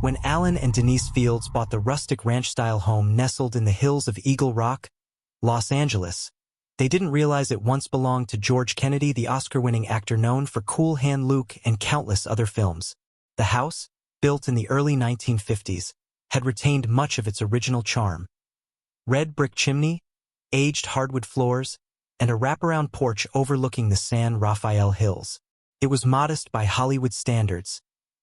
When Alan and Denise Fields bought the rustic ranch-style home nestled in the hills of Eagle Rock, Los Angeles, they didn't realize it once belonged to George Kennedy, the Oscar-winning actor known for Cool Hand Luke and countless other films. The house, built in the early 1950s, had retained much of its original charm. Red brick chimney, aged hardwood floors, and a wraparound porch overlooking the San Rafael Hills. It was modest by Hollywood standards,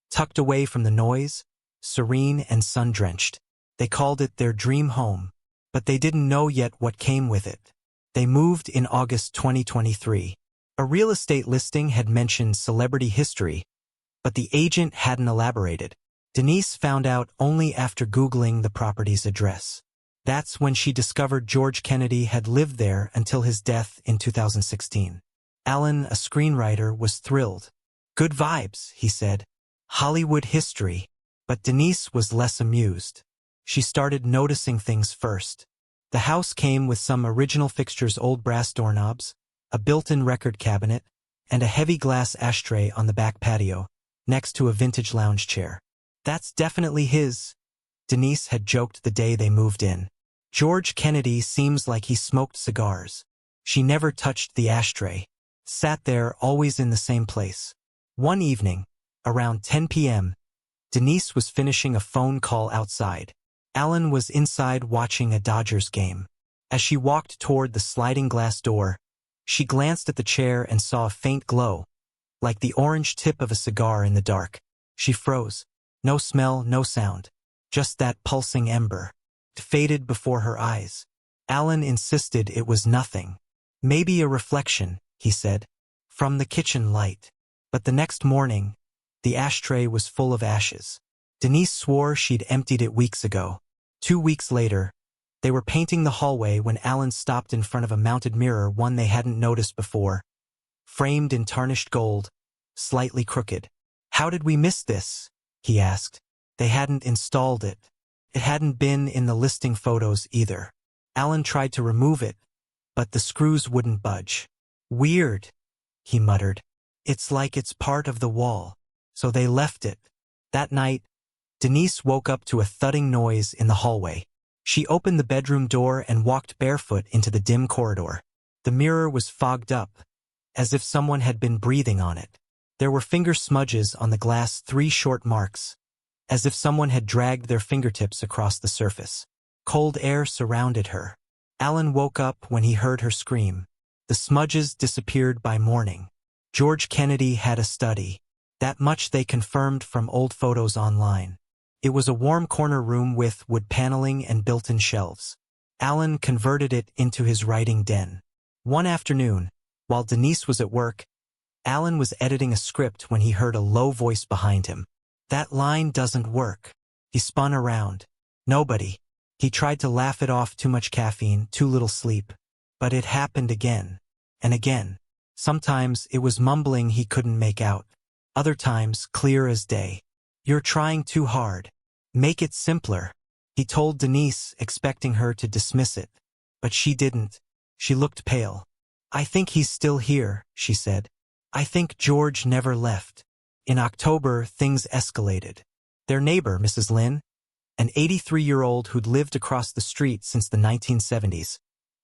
tucked away from the noise, serene and sun-drenched. They called it their dream home, but they didn't know yet what came with it. They moved in August 2023. A real estate listing had mentioned celebrity history, but the agent hadn't elaborated. Denise found out only after Googling the property's address. That's when she discovered George Kennedy had lived there until his death in 2016. Allan, a screenwriter, was thrilled. "Good vibes," he said. "Hollywood history." But Denise was less amused. She started noticing things first. The house came with some original fixtures: old brass doorknobs, a built-in record cabinet, and a heavy glass ashtray on the back patio, next to a vintage lounge chair. "That's definitely his," Denise had joked the day they moved in. "George Kennedy seems like he smoked cigars." She never touched the ashtray. Sat there, always in the same place. One evening, around 10 p.m., Denise was finishing a phone call outside. Allan was inside watching a Dodgers game. As she walked toward the sliding glass door, she glanced at the chair and saw a faint glow, like the orange tip of a cigar in the dark. She froze. No smell, no sound. Just that pulsing ember. It faded before her eyes. Allan insisted it was nothing. "Maybe a reflection," he said, "from the kitchen light." But the next morning, the ashtray was full of ashes. Denise swore she'd emptied it weeks ago. 2 weeks later, they were painting the hallway when Allan stopped in front of a mounted mirror, one they hadn't noticed before, framed in tarnished gold, slightly crooked. "How did we miss this?" he asked. They hadn't installed it. It hadn't been in the listing photos either. Allan tried to remove it, but the screws wouldn't budge. "Weird," he muttered. "It's like it's part of the wall." So they left it. That night, Denise woke up to a thudding noise in the hallway. She opened the bedroom door and walked barefoot into the dim corridor. The mirror was fogged up, as if someone had been breathing on it. There were finger smudges on the glass, 3 short marks, as if someone had dragged their fingertips across the surface. Cold air surrounded her. Allan woke up when he heard her scream. The smudges disappeared by morning. George Kennedy had a study. That much they confirmed from old photos online. It was a warm corner room with wood paneling and built-in shelves. Allan converted it into his writing den. One afternoon, while Denise was at work, Allan was editing a script when he heard a low voice behind him. "That line doesn't work." He spun around. Nobody. He tried to laugh it off: too much caffeine, too little sleep. But it happened again and again. Sometimes it was mumbling he couldn't make out. Other times, clear as day. "You're trying too hard. Make it simpler," he told Denise, expecting her to dismiss it. But she didn't. She looked pale. "I think he's still here," she said. "I think George never left." In October, things escalated. Their neighbor, Mrs. Lynn, an 83-year-old who'd lived across the street since the 1970s,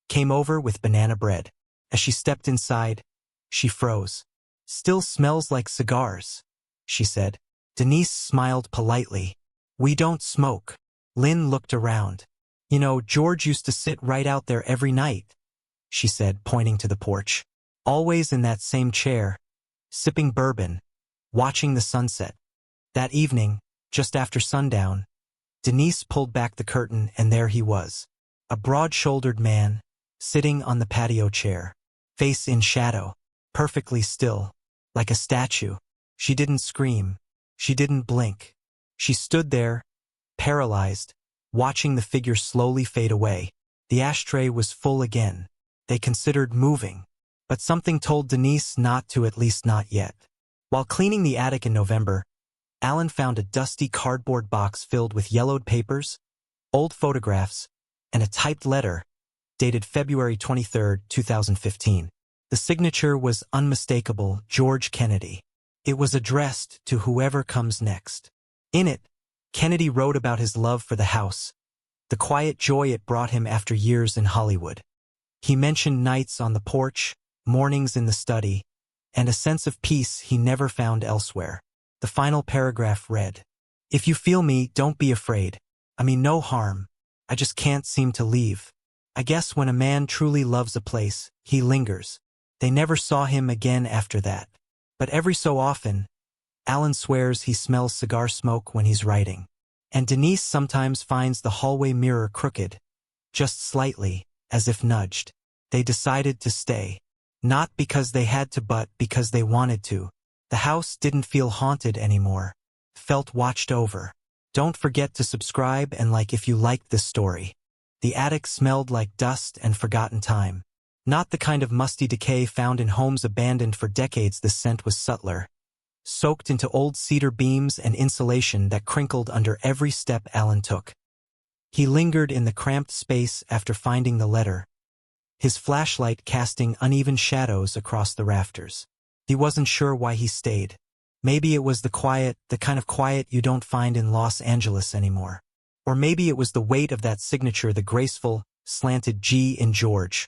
came over with banana bread. As she stepped inside, she froze. "Still smells like cigars," she said. Denise smiled politely. "We don't smoke." Lynn looked around. "You know, George used to sit right out there every night," she said, pointing to the porch. "Always in that same chair, sipping bourbon, watching the sunset." That evening, just after sundown, Denise pulled back the curtain and there he was. A broad-shouldered man, sitting on the patio chair, face in shadow, perfectly still, like a statue. She didn't scream. She didn't blink. She stood there, paralyzed, watching the figure slowly fade away. The ashtray was full again. They considered moving, but something told Denise not to, at least not yet. While cleaning the attic in November, Allan found a dusty cardboard box filled with yellowed papers, old photographs, and a typed letter dated February 23, 2015. The signature was unmistakable: George Kennedy. It was addressed to whoever comes next. In it, Kennedy wrote about his love for the house, the quiet joy it brought him after years in Hollywood. He mentioned nights on the porch, mornings in the study, and a sense of peace he never found elsewhere. The final paragraph read, "If you feel me, don't be afraid. I mean no harm. I just can't seem to leave. I guess when a man truly loves a place, he lingers." They never saw him again after that. But every so often, Allan swears he smells cigar smoke when he's writing. And Denise sometimes finds the hallway mirror crooked, just slightly, as if nudged. They decided to stay. Not because they had to, but because they wanted to. The house didn't feel haunted anymore. Felt watched over. Don't forget to subscribe and like if you liked this story. The attic smelled like dust and forgotten time. Not the kind of musty decay found in homes abandoned for decades. The scent was subtler, soaked into old cedar beams and insulation that crinkled under every step Allan took. He lingered in the cramped space after finding the letter, his flashlight casting uneven shadows across the rafters. He wasn't sure why he stayed. Maybe it was the quiet, the kind of quiet you don't find in Los Angeles anymore. Or maybe it was the weight of that signature, the graceful, slanted G in George,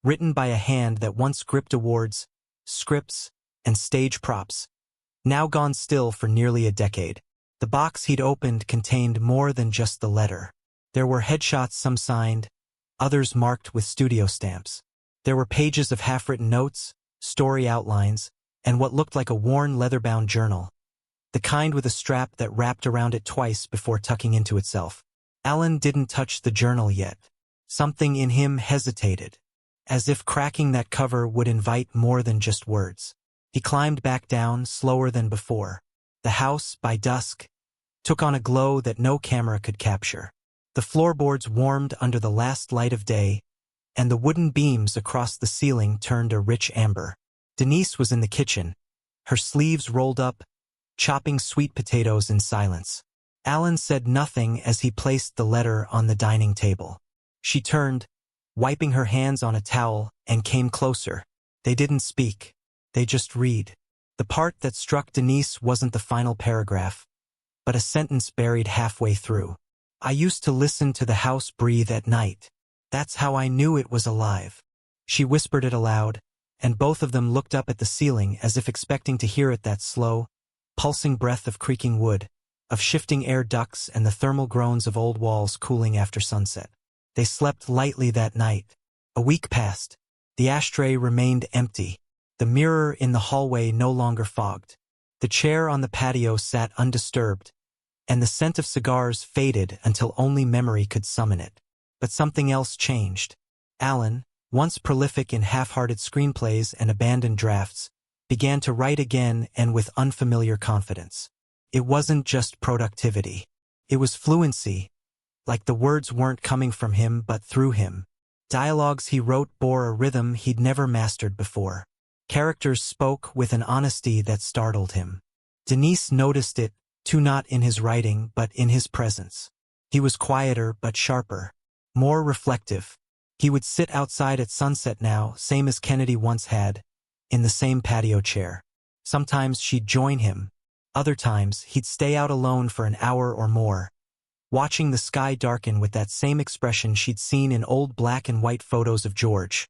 written by a hand that once gripped awards, scripts, and stage props, now gone still for nearly a decade. The box he'd opened contained more than just the letter. There were headshots, some signed, others marked with studio stamps. There were pages of half-written notes, story outlines, and what looked like a worn leather-bound journal, the kind with a strap that wrapped around it twice before tucking into itself. Allan didn't touch the journal yet. Something in him hesitated, as if cracking that cover would invite more than just words. He climbed back down, slower than before. The house, by dusk, took on a glow that no camera could capture. The floorboards warmed under the last light of day, and the wooden beams across the ceiling turned a rich amber. Denise was in the kitchen, her sleeves rolled up, chopping sweet potatoes in silence. Allan said nothing as he placed the letter on the dining table. She turned, wiping her hands on a towel, and came closer. They didn't speak. They just read. The part that struck Denise wasn't the final paragraph, but a sentence buried halfway through. "I used to listen to the house breathe at night. That's how I knew it was alive." She whispered it aloud, and both of them looked up at the ceiling as if expecting to hear it, that slow, pulsing breath of creaking wood, of shifting air ducts and the thermal groans of old walls cooling after sunset. They slept lightly that night. A week passed. The ashtray remained empty. The mirror in the hallway no longer fogged. The chair on the patio sat undisturbed, and the scent of cigars faded until only memory could summon it. But something else changed. Allan, once prolific in half-hearted screenplays and abandoned drafts, began to write again, and with unfamiliar confidence. It wasn't just productivity. It was fluency, like the words weren't coming from him but through him. Dialogues he wrote bore a rhythm he'd never mastered before. Characters spoke with an honesty that startled him. Denise noticed it, too, not in his writing but in his presence. He was quieter but sharper, more reflective. He would sit outside at sunset now, same as Kennedy once had, in the same patio chair. Sometimes she'd join him. Other times he'd stay out alone for an hour or more, watching the sky darken with that same expression she'd seen in old black and white photos of George.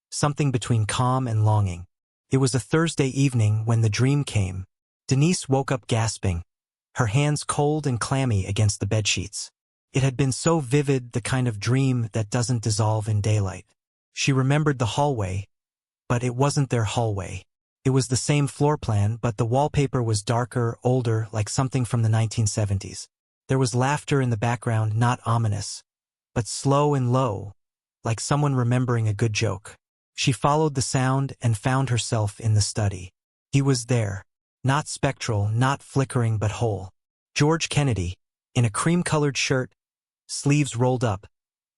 Something between calm and longing. It was a Thursday evening when the dream came. Denise woke up gasping, her hands cold and clammy against the bedsheets. It had been so vivid, the kind of dream that doesn't dissolve in daylight. She remembered the hallway, but it wasn't their hallway. It was the same floor plan, but the wallpaper was darker, older, like something from the 1970s. There was laughter in the background, not ominous, but slow and low, like someone remembering a good joke. She followed the sound and found herself in the study. He was there, not spectral, not flickering, but whole. George Kennedy, in a cream-colored shirt, sleeves rolled up,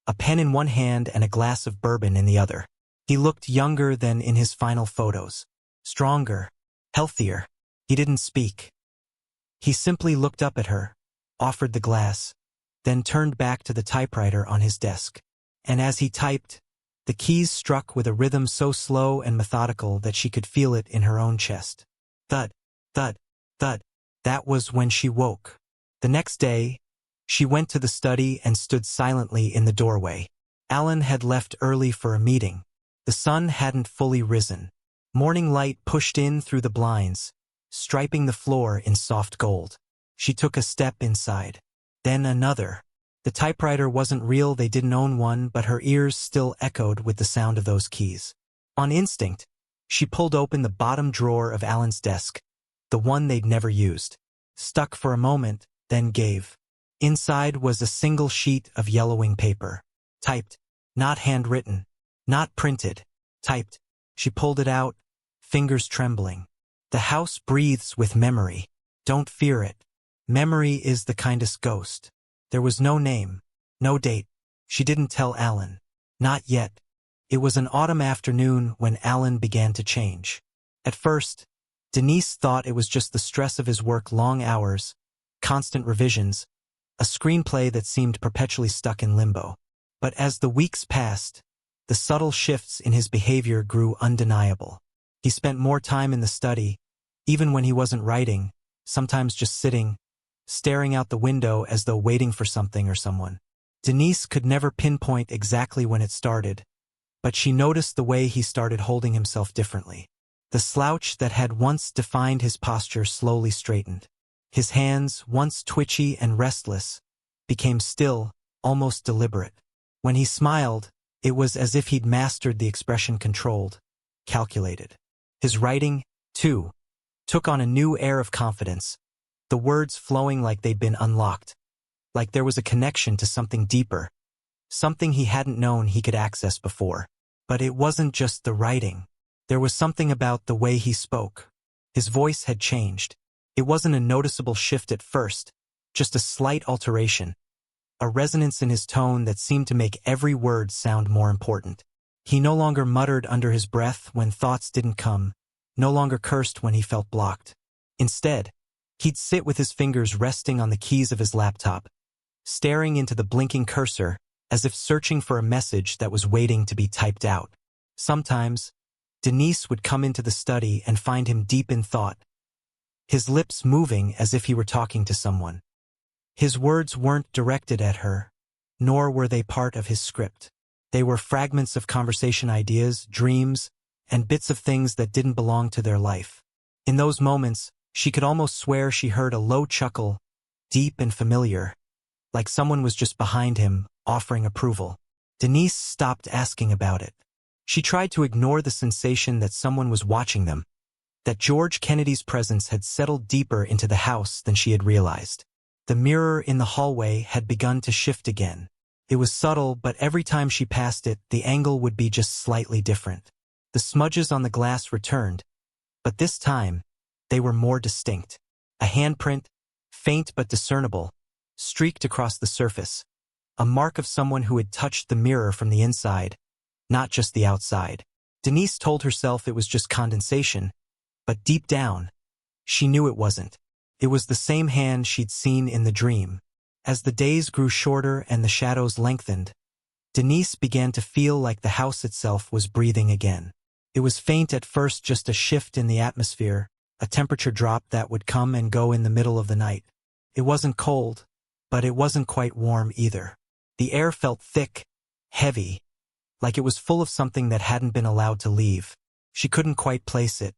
a pen in one hand and a glass of bourbon in the other. He looked younger than in his final photos, stronger, healthier. He didn't speak. He simply looked up at her, offered the glass, then turned back to the typewriter on his desk. And as he typed, the keys struck with a rhythm so slow and methodical that she could feel it in her own chest. Thud, thud, thud. That was when she woke. The next day, she went to the study and stood silently in the doorway. Allan had left early for a meeting. The sun hadn't fully risen. Morning light pushed in through the blinds, striping the floor in soft gold. She took a step inside. Then another. The typewriter wasn't real, they didn't own one, but her ears still echoed with the sound of those keys. On instinct, she pulled open the bottom drawer of Allan's desk, the one they'd never used. Stuck for a moment, then gave. Inside was a single sheet of yellowing paper. Typed. Not handwritten. Not printed. Typed. She pulled it out, fingers trembling. The house breathes with memory. Don't fear it. Memory is the kindest ghost. There was no name, no date. She didn't tell Allan. Not yet. It was an autumn afternoon when Allan began to change. At first, Denise thought it was just the stress of his work, long hours, constant revisions, a screenplay that seemed perpetually stuck in limbo. But as the weeks passed, the subtle shifts in his behavior grew undeniable. He spent more time in the study, even when he wasn't writing, sometimes just sitting, staring out the window as though waiting for something or someone. Denise could never pinpoint exactly when it started, but she noticed the way he started holding himself differently. The slouch that had once defined his posture slowly straightened. His hands, once twitchy and restless, became still, almost deliberate. When he smiled, it was as if he'd mastered the expression, controlled, calculated. His writing, too, took on a new air of confidence, the words flowing like they'd been unlocked, like there was a connection to something deeper, something he hadn't known he could access before. But it wasn't just the writing. There was something about the way he spoke. His voice had changed. It wasn't a noticeable shift at first, just a slight alteration, a resonance in his tone that seemed to make every word sound more important. He no longer muttered under his breath when thoughts didn't come, no longer cursed when he felt blocked. Instead, he'd sit with his fingers resting on the keys of his laptop, staring into the blinking cursor as if searching for a message that was waiting to be typed out. Sometimes, Denise would come into the study and find him deep in thought, his lips moving as if he were talking to someone. His words weren't directed at her, nor were they part of his script. They were fragments of conversation, ideas, dreams, and bits of things that didn't belong to their life. In those moments, she could almost swear she heard a low chuckle, deep and familiar, like someone was just behind him, offering approval. Denise stopped asking about it. She tried to ignore the sensation that someone was watching them, that George Kennedy's presence had settled deeper into the house than she had realized. The mirror in the hallway had begun to shift again. It was subtle, but every time she passed it, the angle would be just slightly different. The smudges on the glass returned, but this time, they were more distinct. A handprint, faint but discernible, streaked across the surface, a mark of someone who had touched the mirror from the inside, not just the outside. Denise told herself it was just condensation, but deep down, she knew it wasn't. It was the same hand she'd seen in the dream. As the days grew shorter and the shadows lengthened, Denise began to feel like the house itself was breathing again. It was faint at first, just a shift in the atmosphere, a temperature drop that would come and go in the middle of the night. It wasn't cold, but it wasn't quite warm either. The air felt thick, heavy, like it was full of something that hadn't been allowed to leave. She couldn't quite place it.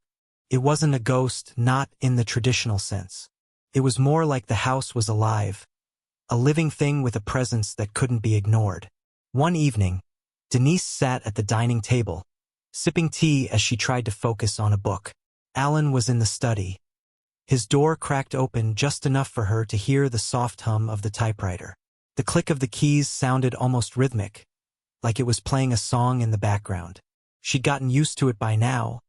It wasn't a ghost, not in the traditional sense. It was more like the house was alive, a living thing with a presence that couldn't be ignored. One evening, Denise sat at the dining table, sipping tea as she tried to focus on a book. Allan was in the study. His door cracked open just enough for her to hear the soft hum of the typewriter. The click of the keys sounded almost rhythmic, like it was playing a song in the background. She'd gotten used to it by now,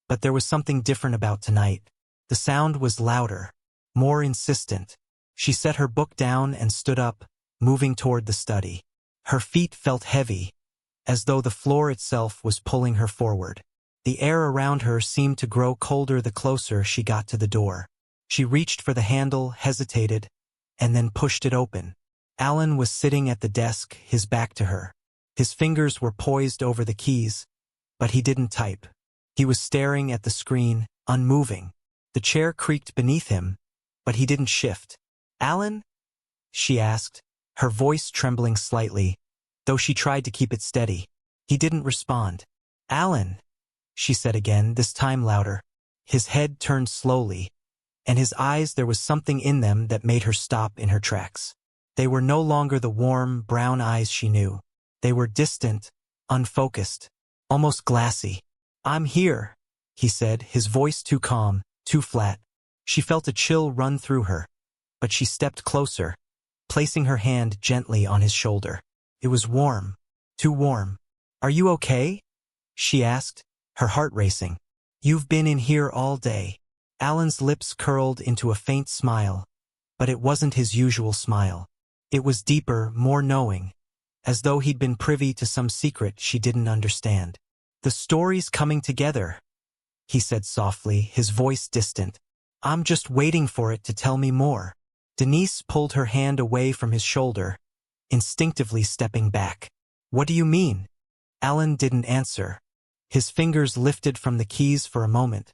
but there was something different about tonight. The sound was louder, more insistent. She set her book down and stood up, moving toward the study. Her feet felt heavy, as though the floor itself was pulling her forward. The air around her seemed to grow colder the closer she got to the door. She reached for the handle, hesitated, and then pushed it open. Allan was sitting at the desk, his back to her. His fingers were poised over the keys, but he didn't type. He was staring at the screen, unmoving. The chair creaked beneath him, but he didn't shift. "Allan?" she asked, her voice trembling slightly, though she tried to keep it steady. He didn't respond. "Allan," she said again, this time louder. His head turned slowly, and his eyes, there was something in them that made her stop in her tracks. They were no longer the warm, brown eyes she knew. They were distant, unfocused, almost glassy. "I'm here," he said, his voice too calm, too flat. She felt a chill run through her, but she stepped closer, placing her hand gently on his shoulder. It was warm, too warm. "Are you okay?" she asked, her heart racing. "You've been in here all day." Allan's lips curled into a faint smile, but it wasn't his usual smile. It was deeper, more knowing, as though he'd been privy to some secret she didn't understand. "The story's coming together," he said softly, his voice distant. "I'm just waiting for it to tell me more." Denise pulled her hand away from his shoulder, instinctively stepping back. "What do you mean?" Allan didn't answer. His fingers lifted from the keys for a moment,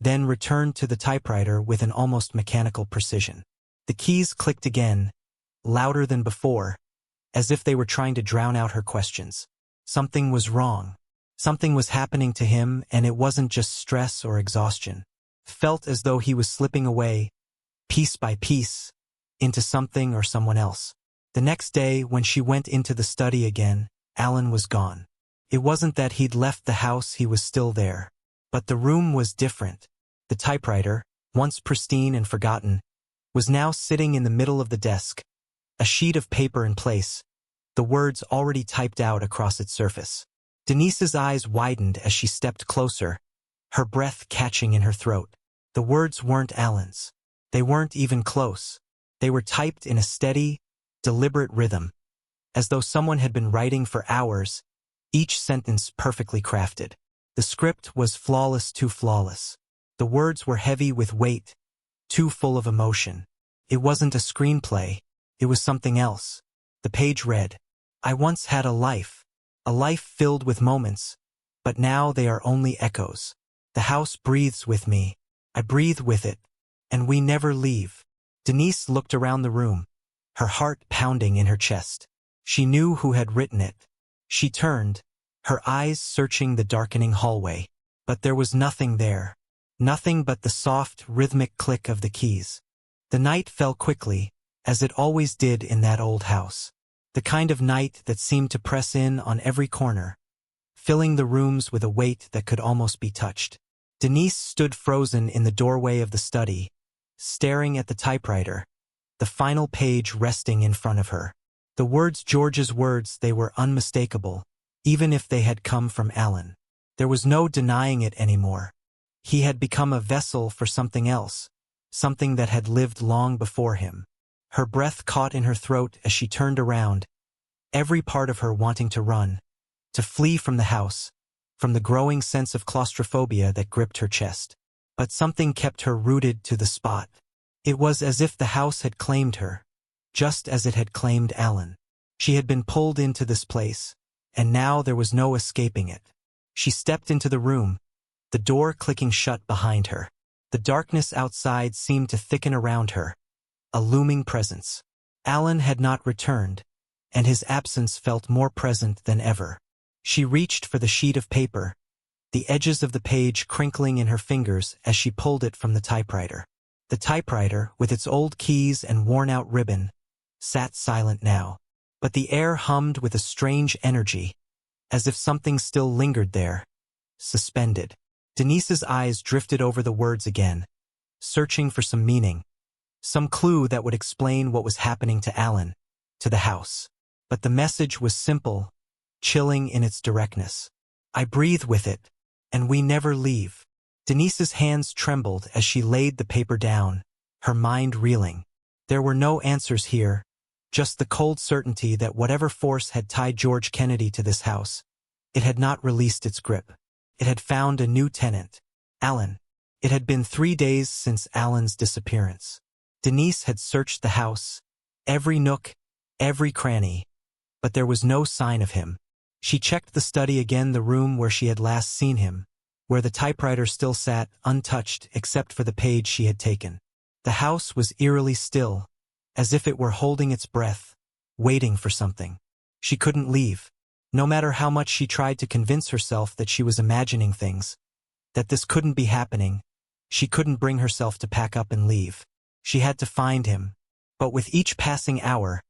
then returned to the typewriter with an almost mechanical precision. The keys clicked again, louder than before, as if they were trying to drown out her questions. Something was wrong. Something was happening to him, and it wasn't just stress or exhaustion. Felt as though he was slipping away, piece by piece, into something or someone else. The next day, when she went into the study again, Allan was gone. It wasn't that he'd left the house, he was still there. But the room was different. The typewriter, once pristine and forgotten, was now sitting in the middle of the desk, a sheet of paper in place, the words already typed out across its surface. Denise's eyes widened as she stepped closer, her breath catching in her throat. The words weren't Allan's. They weren't even close. They were typed in a steady, deliberate rhythm, as though someone had been writing for hours, each sentence perfectly crafted. The script was flawless, too flawless. The words were heavy with weight, too full of emotion. It wasn't a screenplay, it was something else. The page read, "I once had a life filled with moments, but now they are only echoes. The house breathes with me, I breathe with it, and we never leave." Denise looked around the room, her heart pounding in her chest. She knew who had written it. She turned, her eyes searching the darkening hallway, but there was nothing there. Nothing but the soft, rhythmic click of the keys. The night fell quickly, as it always did in that old house. The kind of night that seemed to press in on every corner, filling the rooms with a weight that could almost be touched. Denise stood frozen in the doorway of the study, staring at the typewriter, the final page resting in front of her. The words, George's words, they were unmistakable, even if they had come from Allan. There was no denying it anymore. He had become a vessel for something else, something that had lived long before him. Her breath caught in her throat as she turned around, every part of her wanting to run, to flee from the house, from the growing sense of claustrophobia that gripped her chest. But something kept her rooted to the spot. It was as if the house had claimed her, just as it had claimed Allan. She had been pulled into this place, and now there was no escaping it. She stepped into the room, the door clicking shut behind her. The darkness outside seemed to thicken around her, a looming presence. Allan had not returned, and his absence felt more present than ever. She reached for the sheet of paper, the edges of the page crinkling in her fingers as she pulled it from the typewriter. The typewriter, with its old keys and worn-out ribbon, sat silent now, but the air hummed with a strange energy, as if something still lingered there, suspended. Denise's eyes drifted over the words again, searching for some meaning, some clue that would explain what was happening to Allan, to the house. But the message was simple, chilling in its directness. "I breathe with it, and we never leave." Denise's hands trembled as she laid the paper down, her mind reeling. There were no answers here, just the cold certainty that whatever force had tied George Kennedy to this house, it had not released its grip. It had found a new tenant, Allan. It had been 3 days since Allan's disappearance. Denise had searched the house, every nook, every cranny, but there was no sign of him. She checked the study again, the room where she had last seen him, where the typewriter still sat, untouched except for the page she had taken. The house was eerily still, as if it were holding its breath, waiting for something. She couldn't leave. No matter how much she tried to convince herself that she was imagining things, that this couldn't be happening, she couldn't bring herself to pack up and leave. She had to find him. But with each passing hour,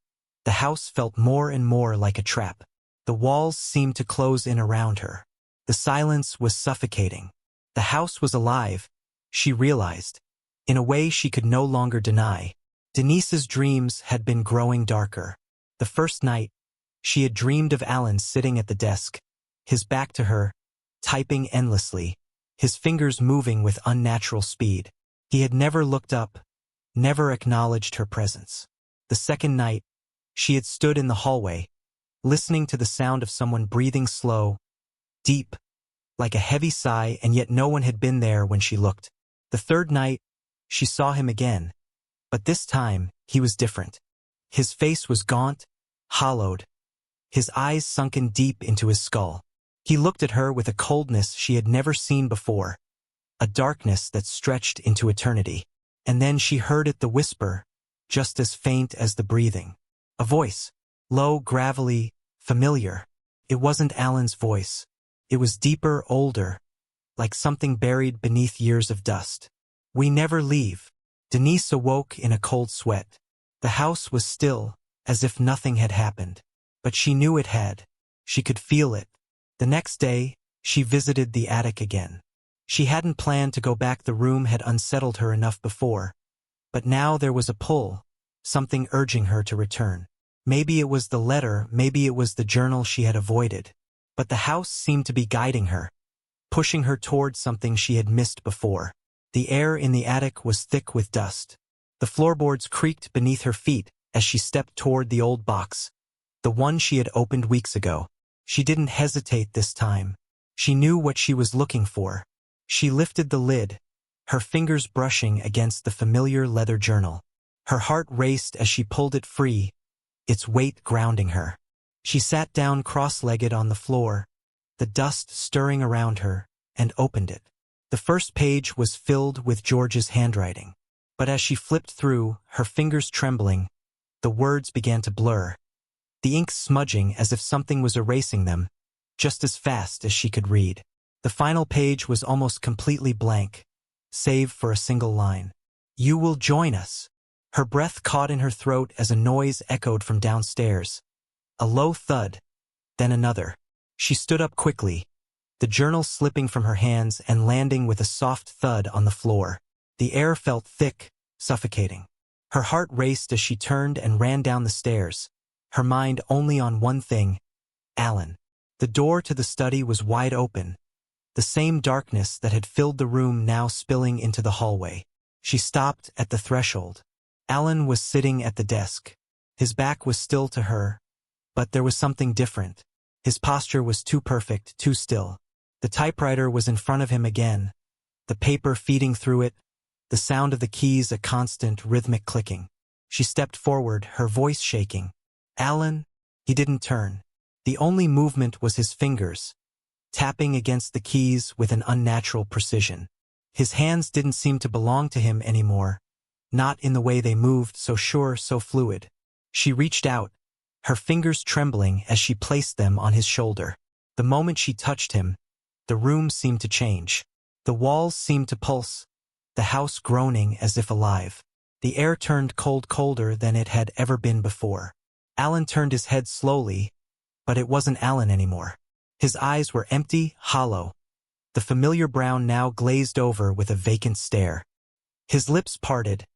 the house felt more and more like a trap. The walls seemed to close in around her. The silence was suffocating. The house was alive, she realized, in a way she could no longer deny. Denise's dreams had been growing darker. The first night, she had dreamed of Allan sitting at the desk, his back to her, typing endlessly, his fingers moving with unnatural speed. He had never looked up, never acknowledged her presence. The second night, she had stood in the hallway, listening to the sound of someone breathing slow, deep, like a heavy sigh, and yet no one had been there when she looked. The third night, she saw him again, but this time, he was different. His face was gaunt, hollowed, his eyes sunken deep into his skull. He looked at her with a coldness she had never seen before, a darkness that stretched into eternity. And then she heard it, the whisper, just as faint as the breathing. A voice, low, gravelly, familiar. It wasn't Allan's voice. It was deeper, older, like something buried beneath years of dust. "We never leave." Denise awoke in a cold sweat. The house was still, as if nothing had happened. But she knew it had. She could feel it. The next day, she visited the attic again. She hadn't planned to go back. The room had unsettled her enough before. But now there was a pull, something urging her to return. Maybe it was the letter, maybe it was the journal she had avoided. But the house seemed to be guiding her, pushing her toward something she had missed before. The air in the attic was thick with dust. The floorboards creaked beneath her feet as she stepped toward the old box, the one she had opened weeks ago. She didn't hesitate this time. She knew what she was looking for. She lifted the lid, her fingers brushing against the familiar leather journal. Her heart raced as she pulled it free, its weight grounding her. She sat down cross-legged on the floor, the dust stirring around her, and opened it. The first page was filled with George's handwriting. But as she flipped through, her fingers trembling, the words began to blur, the ink smudging as if something was erasing them, just as fast as she could read. The final page was almost completely blank, save for a single line. "You will join us." Her breath caught in her throat as a noise echoed from downstairs. A low thud, then another. She stood up quickly, the journal slipping from her hands and landing with a soft thud on the floor. The air felt thick, suffocating. Her heart raced as she turned and ran down the stairs, her mind only on one thing: Allan. The door to the study was wide open, the same darkness that had filled the room now spilling into the hallway. She stopped at the threshold. Allan was sitting at the desk. His back was still to her, but there was something different. His posture was too perfect, too still. The typewriter was in front of him again, the paper feeding through it, the sound of the keys a constant, rhythmic clicking. She stepped forward, her voice shaking. "Allan?" He didn't turn. The only movement was his fingers, tapping against the keys with an unnatural precision. His hands didn't seem to belong to him anymore, not in the way they moved, so sure, so fluid. She reached out, her fingers trembling as she placed them on his shoulder. The moment she touched him, the room seemed to change. The walls seemed to pulse, the house groaning as if alive. The air turned cold, colder than it had ever been before. Allan turned his head slowly, but it wasn't Allan anymore. His eyes were empty, hollow, the familiar brown now glazed over with a vacant stare. His lips parted,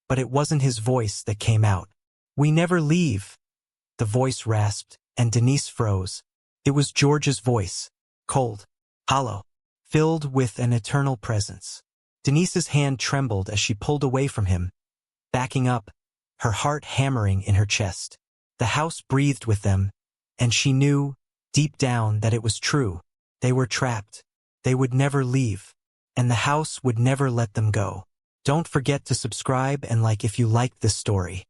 but it wasn't his voice that came out. "We never leave." The voice rasped, and Denise froze. It was George's voice, cold, hollow, filled with an eternal presence. Denise's hand trembled as she pulled away from him, backing up, her heart hammering in her chest. The house breathed with them, and she knew, deep down, that it was true. They were trapped. They would never leave, and the house would never let them go. Don't forget to subscribe and like if you liked this story.